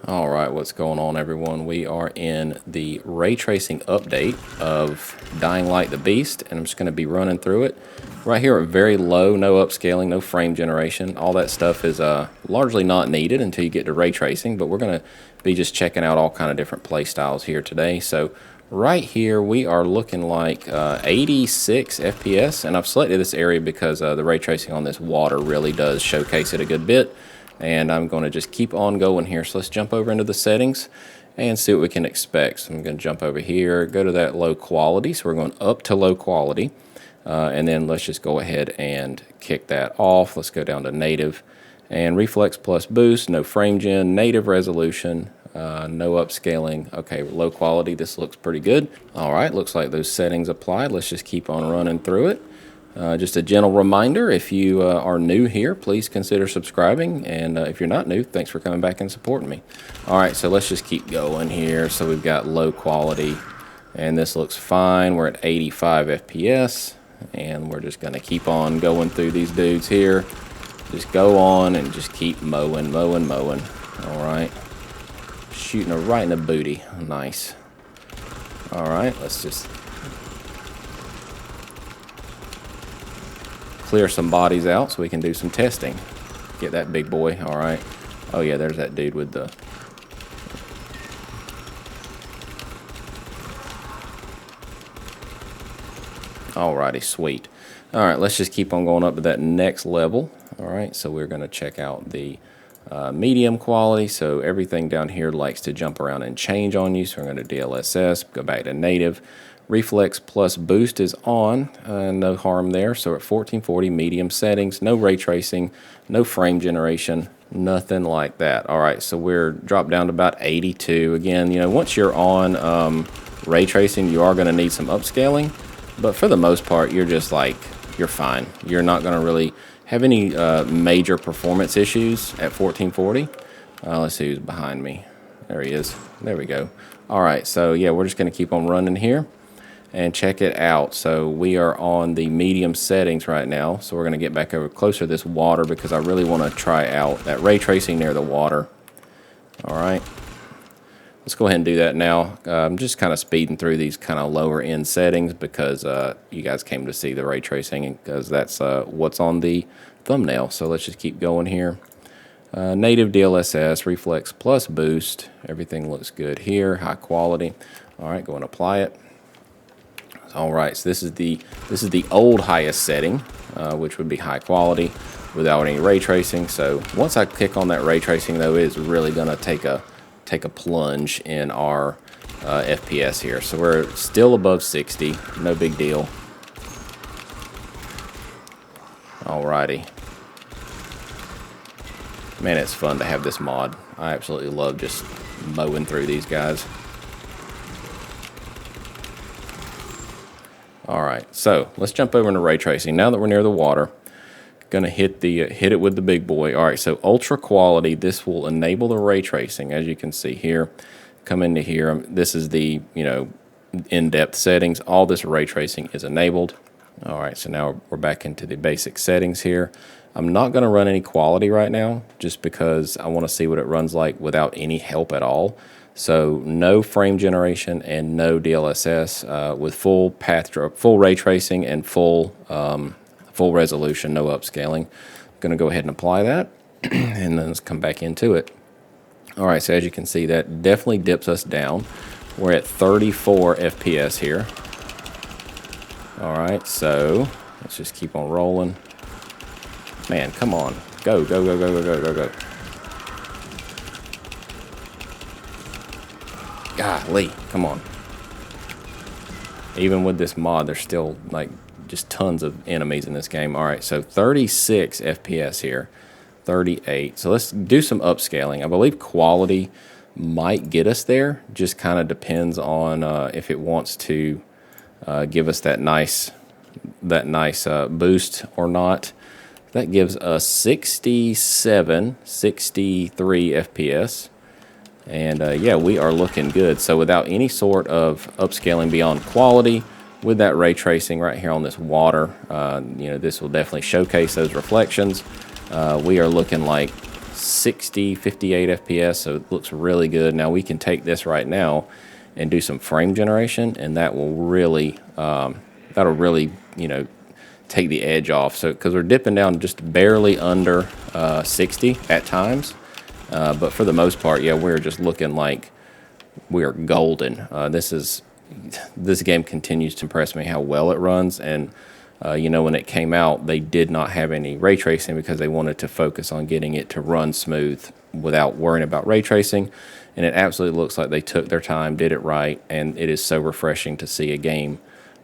All right, what's going on, everyone? We are in the ray tracing update of Dying Light the Beast, and I'm just going to be running through it. Right here at very low, no upscaling, no frame generation. All that stuff is largely not needed until you get to ray tracing, but we're going to be just checking out all kind of different play styles here today. So right here, we are looking like 86 FPS, and I've selected this area because the ray tracing on this water really does showcase it a good bit. And I'm going to just keep on going here. So let's jump over into the settings and see what we can expect. So I'm going to jump over here, go to that low quality. So we're going up to low quality. And then let's just go ahead and kick that off. Let's go down to native and reflex plus boost, no frame gen, native resolution, no upscaling. Okay, low quality, this looks pretty good. All right, looks like those settings applied. Let's just keep on running through it. Just a gentle reminder, if you are new here, please consider subscribing. And if you're not new, thanks for coming back and supporting me. All right, so let's just keep going here. So we've got low quality, and this looks fine. We're at 85 FPS, and we're just going to keep on going through these dudes here. Just go on and just keep mowing. All right. Shooting her right in the booty. Nice. All right, let's just clear some bodies out so we can do some testing. Get that big boy. All right. Oh yeah, there's that dude with the... Alrighty, sweet. All right, let's just keep on going up to that next level. All right, so we're going to check out the medium quality. So everything down here likes to jump around and change on you. So we're going to DLSS, go back to native. Reflex plus boost is on, no harm there. So at 1440 medium settings, no ray tracing, no frame generation, nothing like that. All right, so we're dropped down to about 82. Again, you know, once you're on ray tracing, you are going to need some upscaling, but for the most part, you're just like, you're fine. You're not going to really have any major performance issues at 1440. Let's see who's behind me. There he is. There we go. All right, so yeah, we're just going to keep on running here and check it out. So we are on the medium settings right now. So we're going to get back over closer to this water because I really want to try out that ray tracing near the water. All right. Let's go ahead and do that now. I'm just kind of speeding through these kind of lower end settings because you guys came to see the ray tracing because that's what's on the thumbnail. So let's just keep going here. Native DLSS, reflex plus boost. Everything looks good here. High quality. All right, go and apply it. All right, so this is the old highest setting, which would be high quality without any ray tracing. So once I click on that ray tracing, though, it is really going to take a plunge in our FPS here. So we're still above 60, no big deal. Alrighty. Man, it's fun to have this mod. I absolutely love just mowing through these guys. All right, so let's jump over into ray tracing. Now that we're near the water, gonna hit it with the big boy. All right, so ultra quality. This will enable the ray tracing, as you can see here. Come into here. This is the in-depth settings. All this ray tracing is enabled. All right, so now we're back into the basic settings here. I'm not gonna run any quality right now, just because I want to see what it runs like without any help at all. So no frame generation and no DLSS with full ray tracing and full resolution, no upscaling. I'm going to go ahead and apply that, and then let's come back into it. All right, so as you can see, that definitely dips us down. We're at 34 FPS here. All right, so let's just keep on rolling. Man, come on. Go. Golly, come on. Even with this mod, there's still like just tons of enemies in this game. All right, so 36 FPS here, 38. So let's do some upscaling. I believe quality might get us there. Just kind of depends on if it wants to give us that nice boost or not. That gives us 63 FPS. And yeah, we are looking good. So without any sort of upscaling beyond quality, with that ray tracing right here on this water, this will definitely showcase those reflections. We are looking like 60, 58 FPS, so it looks really good. Now we can take this right now and do some frame generation, and that will really, that'll really, you know, take the edge off. So, because we're dipping down just barely under 60 at times, but for the most part, yeah, we're just looking like we're golden. This game continues to impress me how well it runs, and you know, when it came out, they did not have any ray tracing because they wanted to focus on getting it to run smooth without worrying about ray tracing. And it absolutely looks like they took their time, did it right, and it is so refreshing to see a game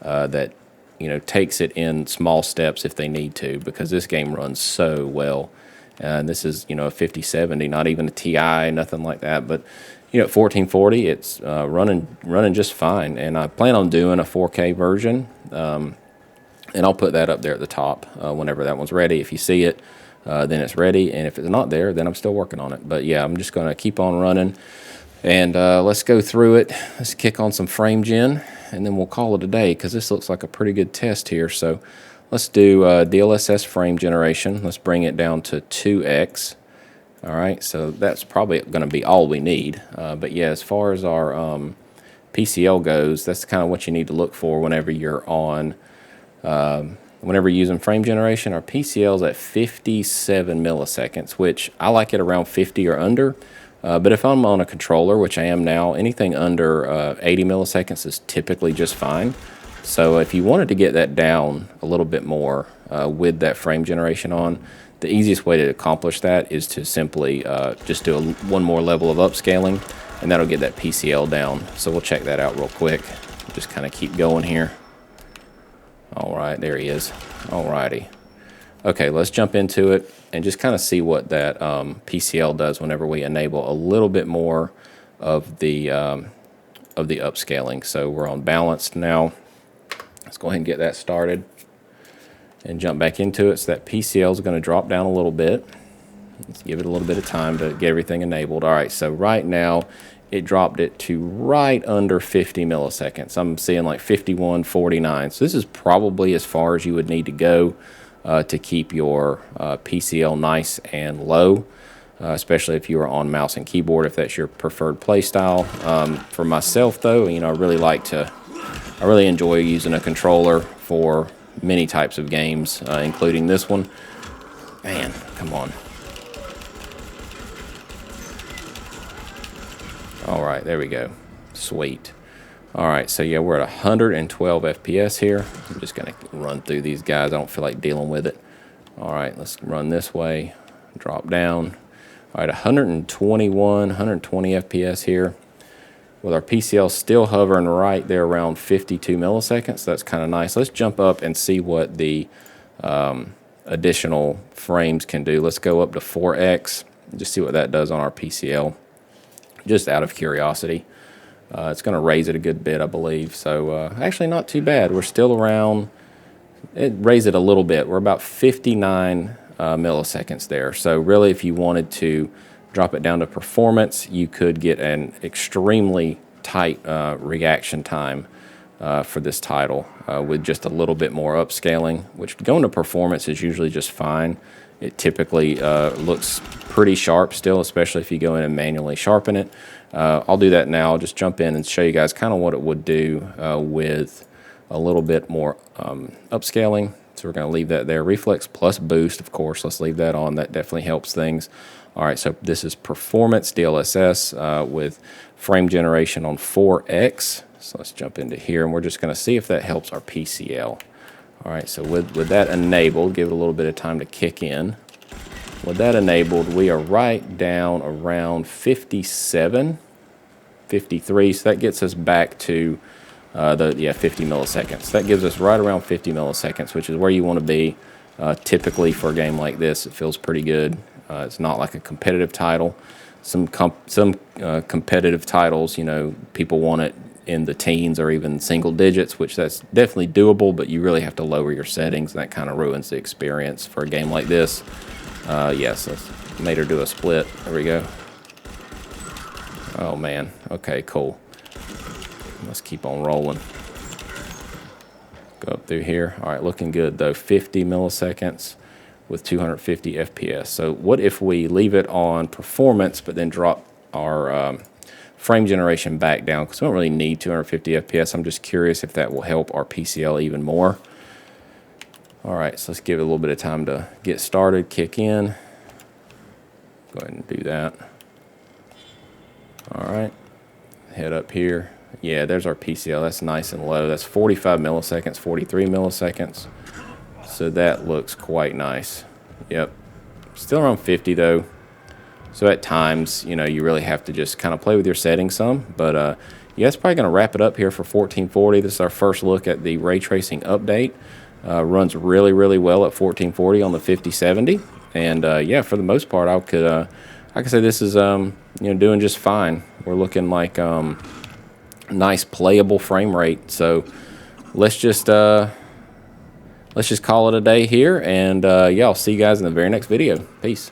that, you know, takes it in small steps if they need to, because this game runs so well. And this is, you know, a 5070, not even a TI, nothing like that, but you know, at 1440, it's running just fine. And I plan on doing a 4K version. And I'll put that up there at the top whenever that one's ready. If you see it, then it's ready. And if it's not there, then I'm still working on it. But yeah, I'm just going to keep on running. And let's go through it. Let's kick on some frame gen, and then we'll call it a day, because this looks like a pretty good test here. So let's do DLSS frame generation. Let's bring it down to 2x. All right, so that's probably going to be all we need. But yeah, as far as our PCL goes, that's kind of what you need to look for whenever you're on... whenever you're using frame generation. Our PCL is at 57 milliseconds, which I like it around 50 or under. But if I'm on a controller, which I am now, anything under 80 milliseconds is typically just fine. So if you wanted to get that down a little bit more with that frame generation on, the easiest way to accomplish that is to simply just do one more level of upscaling, and that'll get that PCL down. So we'll check that out real quick. Just kind of keep going here. All right, there he is. All righty. Okay, let's jump into it and just kind of see what that PCL does whenever we enable a little bit more of the upscaling. So we're on balanced now. Let's go ahead and get that started and jump back into it. So that PCL is going to drop down a little bit. Let's give it a little bit of time to get everything enabled. All right, so right now, it dropped it to right under 50 milliseconds. I'm seeing like 51.49. So this is probably as far as you would need to go to keep your PCL nice and low, especially if you are on mouse and keyboard, if that's your preferred play style. For myself, though, you know, I really enjoy using a controller for many types of games, including this one. Man, come on. All right, there we go. Sweet. All right, so yeah, we're at 112 FPS here. I'm just gonna run through these guys. I don't feel like dealing with it. All right, let's run this way, drop down. All right, 120 FPS here, with our PCL still hovering right there around 52 milliseconds. So that's kind of nice. Let's jump up and see what the additional frames can do. Let's go up to 4x, just see what that does on our PCL. Just out of curiosity. It's going to raise it a good bit, I believe. So actually not too bad. We're still around, it raised it a little bit. We're about 59 milliseconds there. So really, if you wanted to drop it down to performance, you could get an extremely tight reaction time for this title with just a little bit more upscaling, which going to performance is usually just fine. It typically looks pretty sharp still, especially if you go in and manually sharpen it. I'll do that now. I'll just jump in and show you guys kind of what it would do with a little bit more upscaling. So we're going to leave that there. Reflex plus boost, of course. Let's leave that on. That definitely helps things. All right, so this is performance DLSS with frame generation on 4x. So let's jump into here, and we're just going to see if that helps our PCL. All right, so with that enabled, give it a little bit of time to kick in. With that enabled, we are right down around 57, 53. So that gets us back to 50 milliseconds. That gives us right around 50 milliseconds, which is where you want to be. Typically for a game like this, it feels pretty good. It's not like a competitive title. Some competitive titles, you know, people want it in the teens or even single digits, which that's definitely doable, but you really have to lower your settings, and that kind of ruins the experience for a game like this. Yes, let's made her do a split. There we go. Oh man, okay, cool. Let's keep on rolling. Go up through here. All right, looking good though. 50 milliseconds. with 250 FPS. So what if we leave it on performance, but then drop our frame generation back down, because we don't really need 250 FPS. I'm just curious if that will help our PCL even more. All right, so let's give it a little bit of time to get started, kick in. Go ahead and do that. All right, head up here. Yeah, there's our PCL. That's nice and low. That's 45 milliseconds, 43 milliseconds. So that looks quite nice. Yep. Still around 50 though. So at times, you know, you really have to just kind of play with your settings some. But yeah, that's probably going to wrap it up here for 1440. This is our first look at the ray tracing update. Runs really, really well at 1440 on the 5070. And yeah, for the most part, I could say this is you know, doing just fine. We're looking like nice playable frame rate. So let's just call it a day here. And yeah, I'll see you guys in the very next video. Peace.